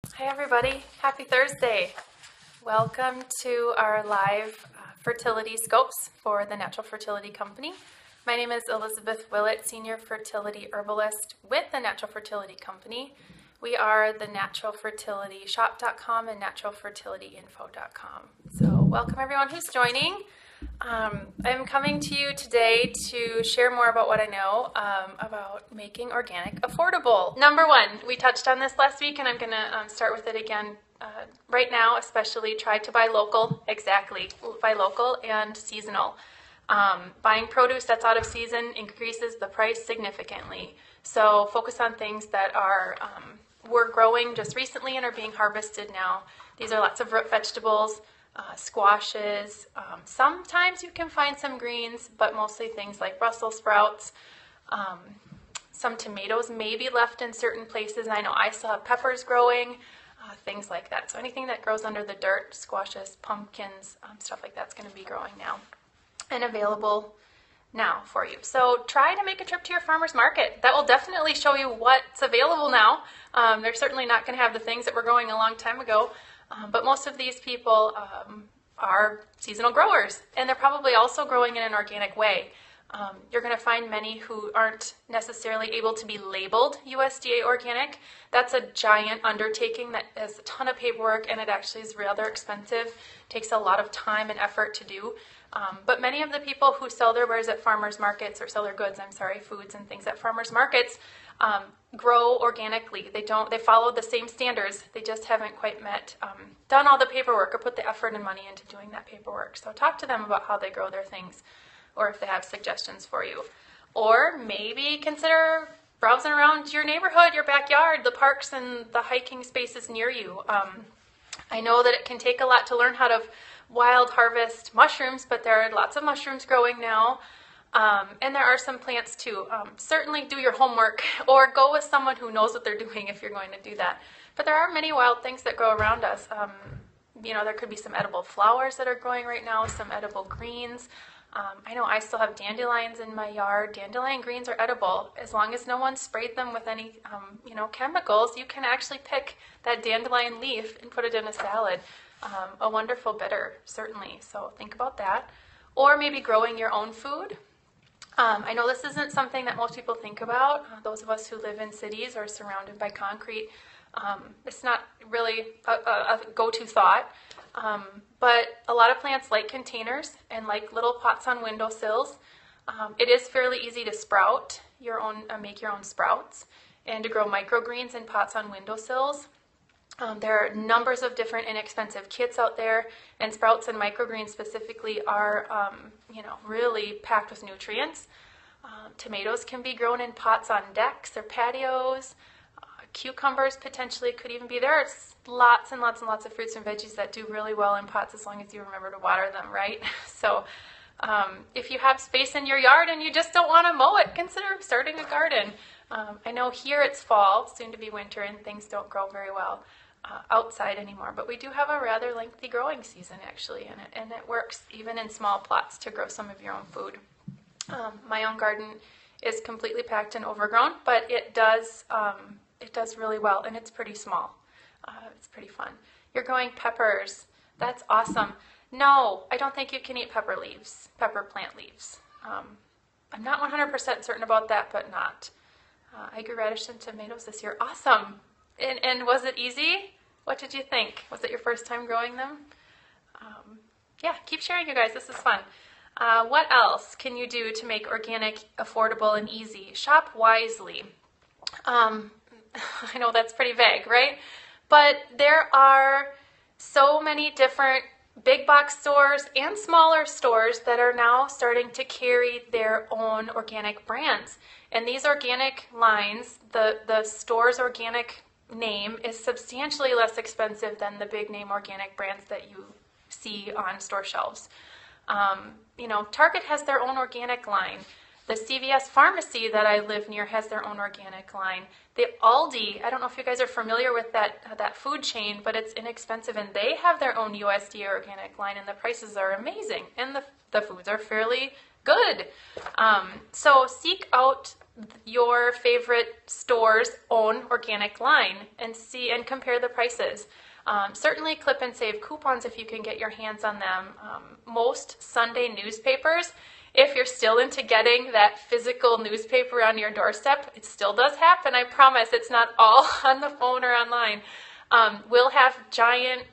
Hi everybody, happy Thursday. Welcome to our live fertility scopes for the Natural Fertility Company. My name is Elizabeth Willett, Senior Fertility Herbalist with the Natural Fertility Company. We are the naturalfertilityshop.com and naturalfertilityinfo.com. So welcome everyone who's joining. I'm coming to you today to share more about what I know about making organic affordable. Number one, we touched on this last week and I'm going to start with it again right now, especially try to buy local, exactly, buy local and seasonal. Buying produce that's out of season increases the price significantly. So focus on things that are were growing just recently and are being harvested now. These are lots of root vegetables, squashes. Sometimes you can find some greens, but mostly things like Brussels sprouts. Some tomatoes may be left in certain places. I know I still have peppers growing, things like that. So anything that grows under the dirt, squashes, pumpkins, stuff like that's going to be growing now and available now for you. So try to make a trip to your farmer's market. That will definitely show you what's available now. They're certainly not going to have the things that were growing a long time ago. But most of these people are seasonal growers, and they're probably also growing in an organic way. You're going to find many who aren't necessarily able to be labeled USDA organic. That's a giant undertaking that has a ton of paperwork, and it actually is rather expensive. Takes a lot of time and effort to do. But many of the people who sell their wares at farmers markets, or sell their goods, foods and things at farmers markets, grow organically. They follow the same standards. They just haven't quite done all the paperwork or put the effort and money into doing that paperwork. So talk to them about how they grow their things, or if they have suggestions for you. Or maybe consider browsing around your neighborhood, your backyard, the parks and the hiking spaces near you. I know that it can take a lot to learn how to wild harvest mushrooms, but there are lots of mushrooms growing now. And there are some plants too. Certainly do your homework or go with someone who knows what they're doing if you're going to do that. But there are many wild things that grow around us. There could be some edible flowers that are growing right now, some edible greens. I know I still have dandelions in my yard. Dandelion greens are edible. As long as no one sprayed them with any, chemicals, you can actually pick that dandelion leaf and put it in a salad. A wonderful bitter, certainly. So think about that. Or maybe growing your own food. I know this isn't something that most people think about. Those of us who live in cities or surrounded by concrete, it's not really a go-to thought. But a lot of plants like containers and like little pots on windowsills. It is fairly easy to sprout your own, make your own sprouts, and to grow microgreens in pots on windowsills. There are numbers of different inexpensive kits out there, and sprouts and microgreens specifically are, really packed with nutrients. Tomatoes can be grown in pots on decks or patios. Cucumbers potentially could even be there. There's lots and lots and lots of fruits and veggies that do really well in pots as long as you remember to water them, right? So if you have space in your yard and you just don't want to mow it, consider starting a garden. I know here it's fall, soon to be winter, and things don't grow very well outside anymore, but we do have a rather lengthy growing season actually, and it works even in small plots to grow some of your own food. My own garden is completely packed and overgrown, but it does really well, and it's pretty small. It's pretty fun. You're growing peppers. That's awesome. No, I don't think you can eat pepper plant leaves. I'm not 100% certain about that, but not. I grew radish and tomatoes this year. Awesome. And was it easy? What did you think? Was it your first time growing them? Yeah, keep sharing, you guys. This is fun. What else can you do to make organic affordable and easy? Shop wisely. I know that's pretty vague, right? But there are so many different big box stores and smaller stores that are now starting to carry their own organic brands. And these organic lines, the store's organic name is substantially less expensive than the big name organic brands that you see on store shelves. Target has their own organic line. The CVS pharmacy that I live near has their own organic line. The Aldi, I don't know if you guys are familiar with that food chain, but it's inexpensive, and they have their own USDA organic line, and the prices are amazing, and the foods are fairly Good. So seek out your favorite store's own organic line and see and compare the prices. Certainly clip and save coupons if you can get your hands on them. Most Sunday newspapers, if you're still into getting that physical newspaper on your doorstep, it still does happen, I promise. It's not all on the phone or online. We'll have giant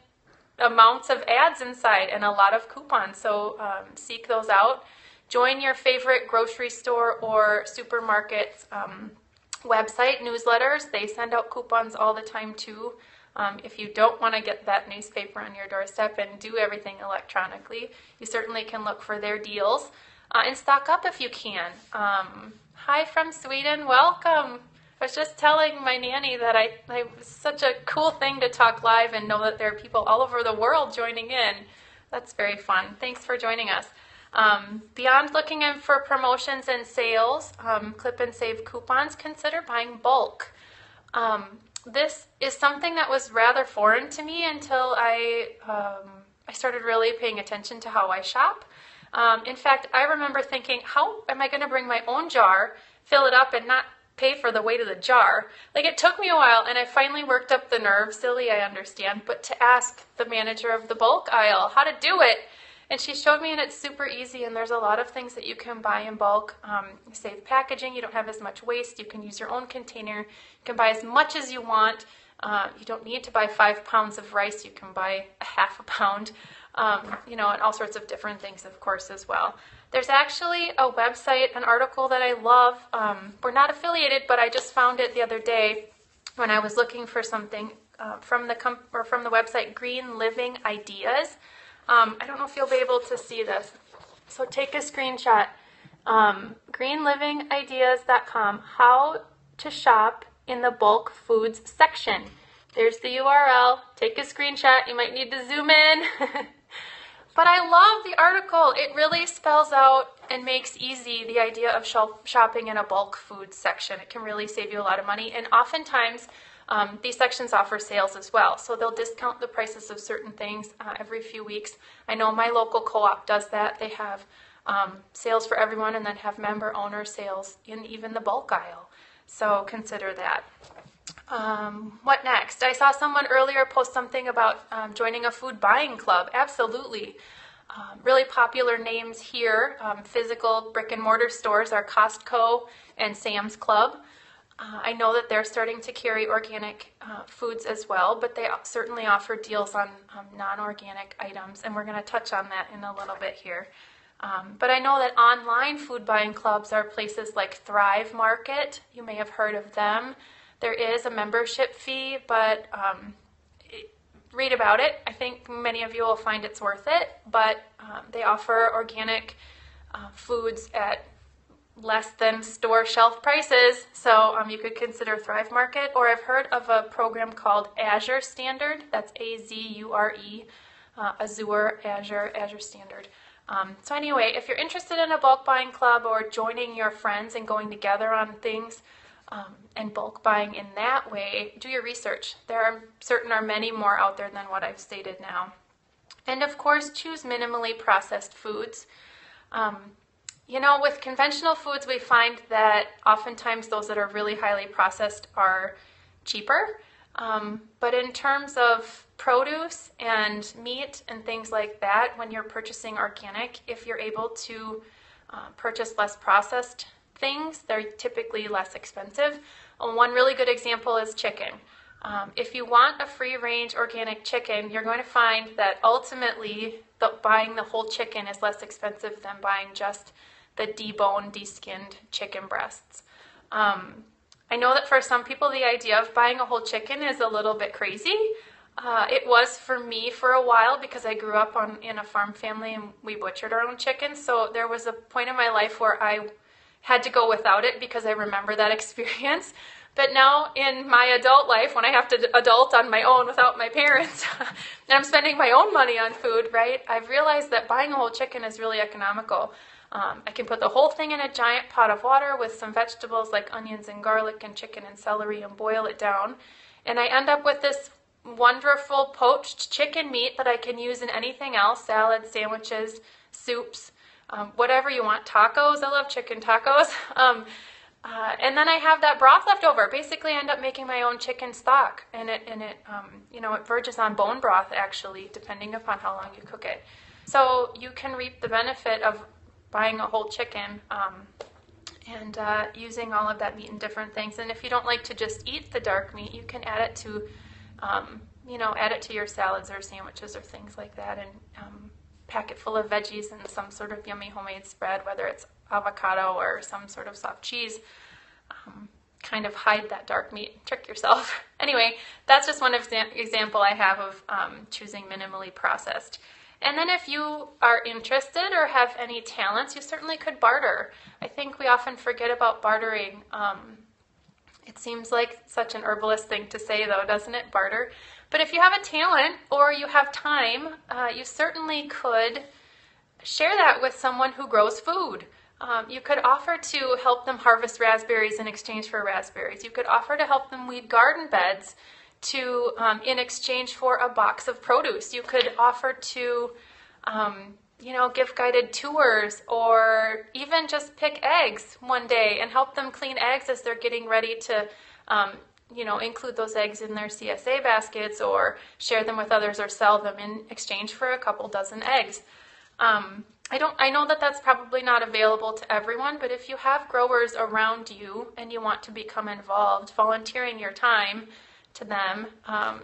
amounts of ads inside and a lot of coupons, so seek those out. Join your favorite grocery store or supermarket's website newsletters. They send out coupons all the time too. If you don't want to get that newspaper on your doorstep and do everything electronically, you certainly can look for their deals and stock up if you can. Hi from Sweden, welcome. I was just telling my nanny that it's such a cool thing to talk live and know that there are people all over the world joining in. That's very fun. Thanks for joining us. Beyond looking in for promotions and sales, clip and save coupons, consider buying bulk. This is something that was rather foreign to me until I started really paying attention to how I shop. In fact, I remember thinking, how am I going to bring my own jar, fill it up, and not pay for the weight of the jar? Like, it took me a while, and I finally worked up the nerve, silly I understand, but to ask the manager of the bulk aisle how to do it. And she showed me, and it's super easy, and there's a lot of things that you can buy in bulk. Save packaging, you don't have as much waste, you can use your own container, you can buy as much as you want. You don't need to buy 5 pounds of rice, you can buy a half a pound, and all sorts of different things, of course, as well. There's actually a website, an article that I love. We're not affiliated, but I just found it the other day when I was looking for something from the website Green Living Ideas. I don't know if you'll be able to see this, so take a screenshot. greenlivingideas.com, how to shop in the bulk foods section. There's the URL. Take a screenshot. You might need to zoom in. But I love the article. It really spells out and makes easy the idea of shopping in a bulk food section. It can really save you a lot of money, and oftentimes these sections offer sales as well, so they'll discount the prices of certain things every few weeks. I know my local co-op does that. They have sales for everyone and then have member-owner sales in even the bulk aisle, so consider that. What next? I saw someone earlier post something about joining a food buying club. Absolutely. Really popular names here, physical brick and mortar stores, are Costco and Sam's Club. I know that they're starting to carry organic foods as well, but they certainly offer deals on non-organic items, and we're going to touch on that in a little bit here. But I know that online food buying clubs are places like Thrive Market. You may have heard of them. There is a membership fee, but read about it. I think many of you will find it's worth it, but they offer organic foods at less than store shelf prices, so you could consider Thrive Market. Or I've heard of a program called Azure Standard. That's A-Z-U-R-E, Azure Standard. So anyway, if you're interested in a bulk buying club or joining your friends and going together on things and bulk buying in that way, do your research. There are many more out there than what I've stated now. And of course, choose minimally processed foods. With conventional foods, we find that oftentimes those that are really highly processed are cheaper. But in terms of produce and meat and things like that, when you're purchasing organic, if you're able to purchase less processed things, they're typically less expensive. One really good example is chicken. If you want a free-range organic chicken, you're going to find that ultimately buying the whole chicken is less expensive than buying just the deboned, deskinned chicken breasts. I know that for some people the idea of buying a whole chicken is a little bit crazy. It was for me for a while because I grew up in a farm family and we butchered our own chickens, so there was a point in my life where I had to go without it because I remember that experience. But now in my adult life, when I have to adult on my own without my parents, and I'm spending my own money on food, right, I've realized that buying a whole chicken is really economical. I can put the whole thing in a giant pot of water with some vegetables like onions and garlic and chicken and celery and boil it down. And I end up with this wonderful poached chicken meat that I can use in anything else, salads, sandwiches, soups. whatever you want. Tacos, I love chicken tacos. And then I have that broth left over. Basically, I end up making my own chicken stock, and it it verges on bone broth actually, depending upon how long you cook it. So you can reap the benefit of buying a whole chicken and using all of that meat in different things. And if you don't like to just eat the dark meat, you can add it to add it to your salads or sandwiches or things like that, and pack it full of veggies and some sort of yummy homemade spread, whether it's avocado or some sort of soft cheese. Kind of hide that dark meat, trick yourself. Anyway, that's just one example I have of choosing minimally processed. And then if you are interested or have any talents, you certainly could barter. I think we often forget about bartering. It seems like such an herbalist thing to say, though, doesn't it? Barter. But if you have a talent or you have time, you certainly could share that with someone who grows food. You could offer to help them harvest raspberries in exchange for raspberries. You could offer to help them weed garden beds in exchange for a box of produce. You could offer to, give guided tours, or even just pick eggs one day and help them clean eggs as they're getting ready to, include those eggs in their CSA baskets, or share them with others, or sell them in exchange for a couple dozen eggs. I know that that's probably not available to everyone, but if you have growers around you and you want to become involved, volunteering your time to them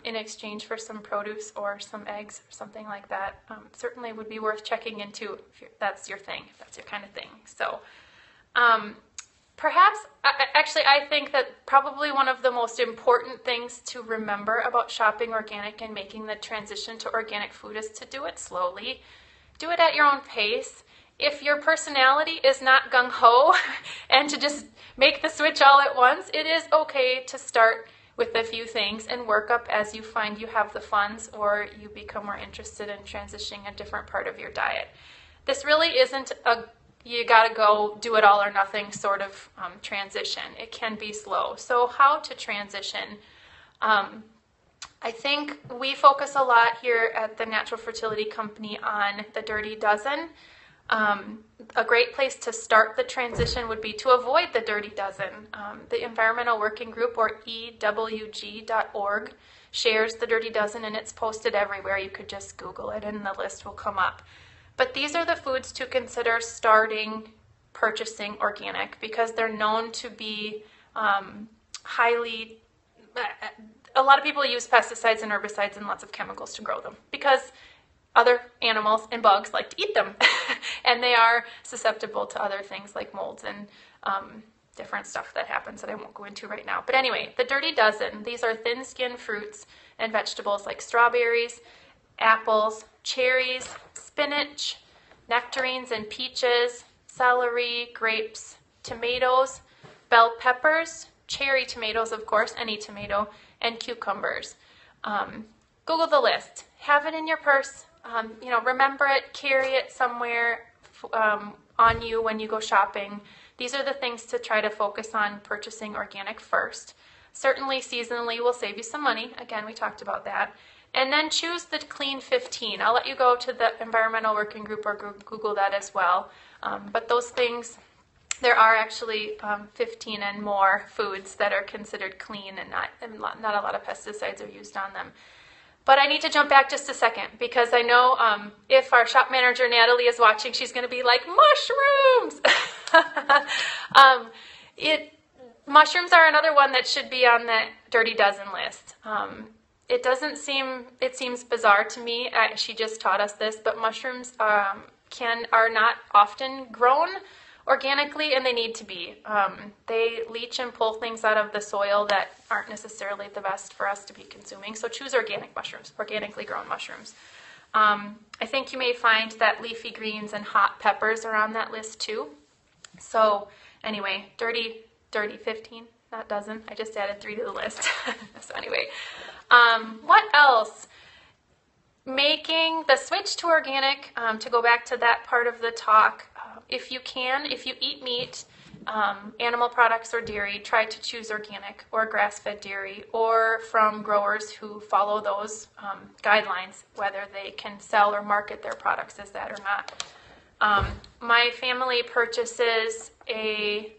in exchange for some produce or some eggs or something like that, certainly would be worth checking into if that's your thing, if that's your kind of thing. So perhaps, actually, I think that probably one of the most important things to remember about shopping organic and making the transition to organic food is to do it slowly. Do it at your own pace. If your personality is not gung-ho and to just make the switch all at once, it is okay to start with a few things and work up as you find you have the funds or you become more interested in transitioning a different part of your diet. This really isn't a you gotta go do it all or nothing sort of transition. It can be slow. So how to transition? I think we focus a lot here at the Natural Fertility Company on the Dirty Dozen. A great place to start the transition would be to avoid the Dirty Dozen. The Environmental Working Group, or EWG.org, shares the Dirty Dozen, and it's posted everywhere. You could just Google it and the list will come up. But these are the foods to consider starting purchasing organic, because they're known to be a lot of people use pesticides and herbicides and lots of chemicals to grow them because other animals and bugs like to eat them. And they are susceptible to other things like molds and different stuff that happens that I won't go into right now. But anyway, the Dirty Dozen, these are thin-skinned fruits and vegetables like strawberries, apples, cherries, spinach, nectarines and peaches, celery, grapes, tomatoes, bell peppers, cherry tomatoes, of course, any tomato, and cucumbers. Google the list. Have it in your purse. Remember it. Carry it somewhere on you when you go shopping. These are the things to try to focus on purchasing organic first. Certainly, seasonally will save you some money. Again, we talked about that. And then choose the Clean 15. I'll let you go to the Environmental Working Group or Google that as well. But those things, there are actually 15 and more foods that are considered clean and not a lot of pesticides are used on them. But I need to jump back just a second because I know if our shop manager Natalie is watching, she's going to be like, mushrooms! Mushrooms are another one that should be on the Dirty Dozen list. It seems bizarre to me. She just taught us this, but mushrooms are not often grown organically, and they need to be. They leach and pull things out of the soil that aren't necessarily the best for us to be consuming. So choose organic mushrooms, organically grown mushrooms. I think you may find that leafy greens and hot peppers are on that list too. So anyway, dirty 15, not dozen. I just added 3 to the list. So anyway, what else? Making the switch to organic, to go back to that part of the talk, if you eat meat, animal products or dairy, try to choose organic or grass-fed dairy or from growers who follow those guidelines, whether they can sell or market their products as that or not. My family purchases a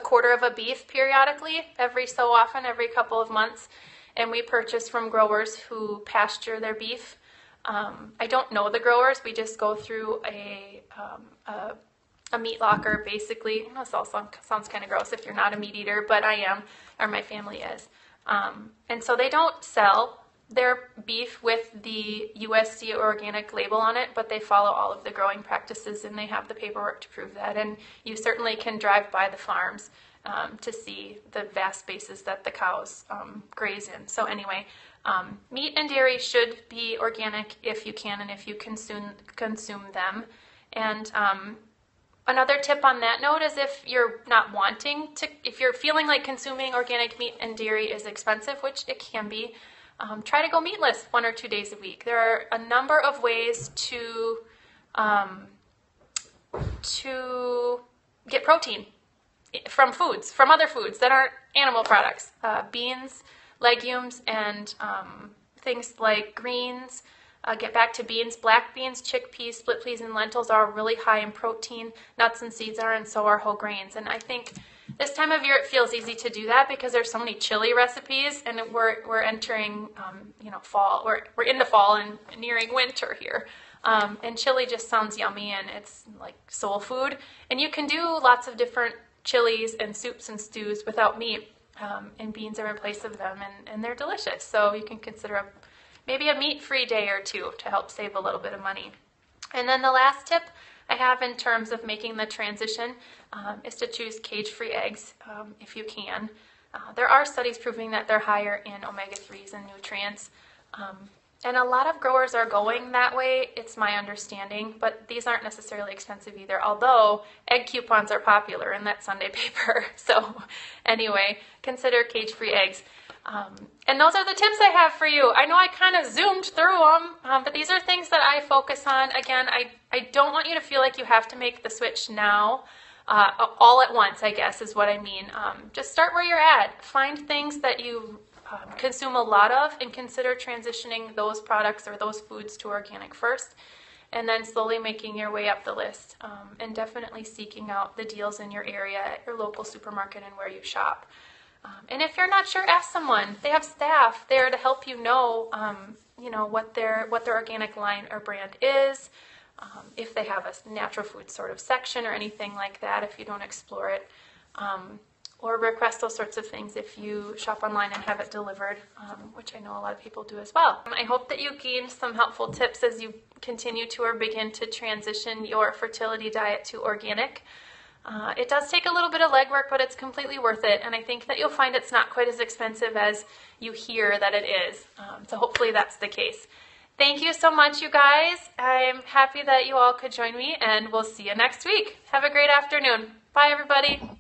quarter of a beef periodically, every so often, every couple of months, and we purchase from growers who pasture their beef. I don't know the growers. We just go through a meat locker, basically. This all sounds kind of gross if you're not a meat eater, but I am, or my family is. And so they don't sell their beef with the USDA organic label on it, but they follow all of the growing practices and they have the paperwork to prove that. And you certainly can drive by the farms to see the vast spaces that the cows graze in. So anyway, meat and dairy should be organic if you can and if you consume them. And another tip on that note is if you're not wanting to, if you're feeling like consuming organic meat and dairy is expensive, which it can be, try to go meatless 1 or 2 days a week. There are a number of ways to get protein from foods, from other foods that aren't animal products. Beans, legumes, and things like greens. Get back to beans. Black beans, chickpeas, split peas, and lentils are really high in protein. Nuts and seeds are, and so are whole grains. And I think this time of year it feels easy to do that because there's so many chili recipes, and we're entering fall. We're into fall and nearing winter here. And chili just sounds yummy, and it's like soul food. And you can do lots of different chilies and soups and stews without meat, and beans are in place of them, and they're delicious. So you can consider maybe a meat-free day or two to help save a little bit of money. And then the last tip I have in terms of making the transition is to choose cage-free eggs if you can. There are studies proving that they're higher in omega-3s and nutrients. And a lot of growers are going that way, it's my understanding, but these aren't necessarily expensive either, although egg coupons are popular in that Sunday paper. So anyway, consider cage-free eggs. And those are the tips I have for you. I know I kind of zoomed through them, but these are things that I focus on. Again, I don't want you to feel like you have to make the switch now, all at once, I guess is what I mean. Just start where you're at. Find things that you consume a lot of and consider transitioning those products or those foods to organic first, and then slowly making your way up the list, and definitely seeking out the deals in your area at your local supermarket and where you shop. And if you're not sure, ask someone. They have staff there to help you know, what their organic line or brand is, if they have a natural food sort of section or anything like that, if you don't explore it. Or request those sorts of things if you shop online and have it delivered, which I know a lot of people do as well. I hope that you gained some helpful tips as you continue to or begin to transition your fertility diet to organic. It does take a little bit of legwork, but it's completely worth it, and I think that you'll find it's not quite as expensive as you hear that it is. So hopefully that's the case. Thank you so much, you guys. I'm happy that you all could join me, and we'll see you next week. Have a great afternoon. Bye, everybody.